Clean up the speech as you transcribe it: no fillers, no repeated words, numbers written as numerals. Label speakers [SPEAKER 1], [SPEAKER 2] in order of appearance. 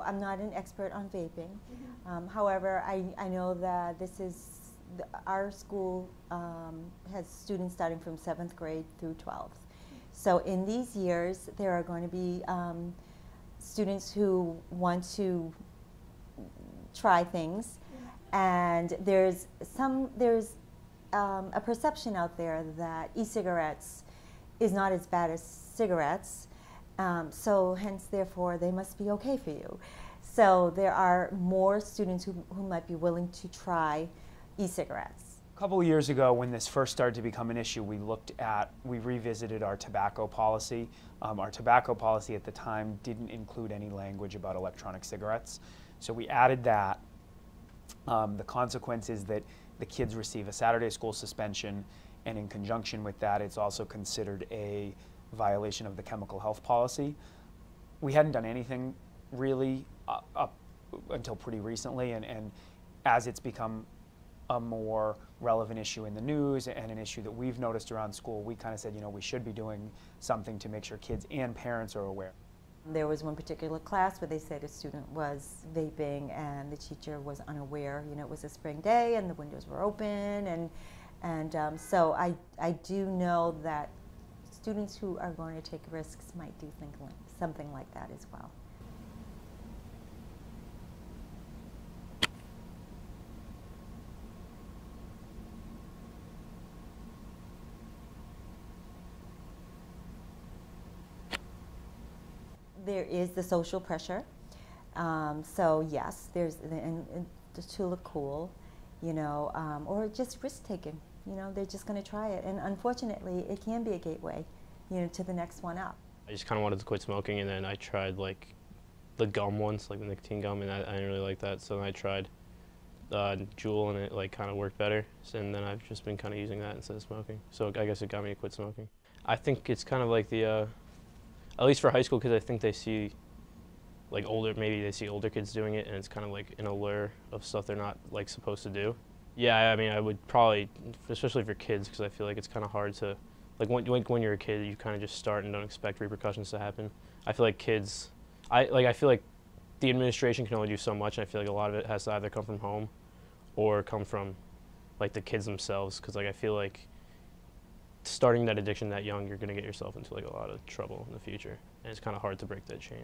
[SPEAKER 1] I'm not an expert on vaping. However, I know that our school has students starting from 7th grade through 12th. So in these years, there are going to be students who want to try things, and there's a perception out there that e-cigarettes is not as bad as cigarettes, so hence therefore they must be okay for you. So there are more students who might be willing to try e-cigarettes.
[SPEAKER 2] A couple of years ago, when this first started to become an issue, we revisited our tobacco policy. Our tobacco policy at the time didn't include any language about electronic cigarettes. So we added that. The consequence is that the kids receive a Saturday school suspension, and in conjunction with that, it's also considered a violation of the chemical health policy. We hadn't done anything really up until pretty recently, and as it's become a more relevant issue in the news and an issue that we've noticed around school, we kind of said, you know, we should be doing something to make sure kids and parents are aware.
[SPEAKER 1] There was one particular class where they said a student was vaping and the teacher was unaware. You know, it was a spring day and the windows were open, and so I do know that students who are going to take risks might do something like that as well. There is the social pressure. So yes, and to look cool, you know, or just risk taking. You know, they're just going to try it, and unfortunately, it can be a gateway, you know, to the next one up.
[SPEAKER 3] I just kind of wanted to quit smoking, and then I tried like the gum ones, like the nicotine gum, and I didn't really like that. So then I tried JUUL, and it like kind of worked better. And then I've just been kind of using that instead of smoking. So I guess it got me to quit smoking. I think it's kind of like the at least for high school, because I think they see, like maybe they see older kids doing it, and it's kind of like an allure of stuff they're not like supposed to do. Yeah, I mean, I would probably, especially for kids, because I feel like it's kind of hard to, like when you're a kid, you kind of just start and don't expect repercussions to happen. I feel like kids, I feel like the administration can only do so much, and I feel like a lot of it has to either come from home or come from like the kids themselves, because like I feel like starting that addiction that young, you're going to get yourself into like a lot of trouble in the future, and it's kind of hard to break that chain.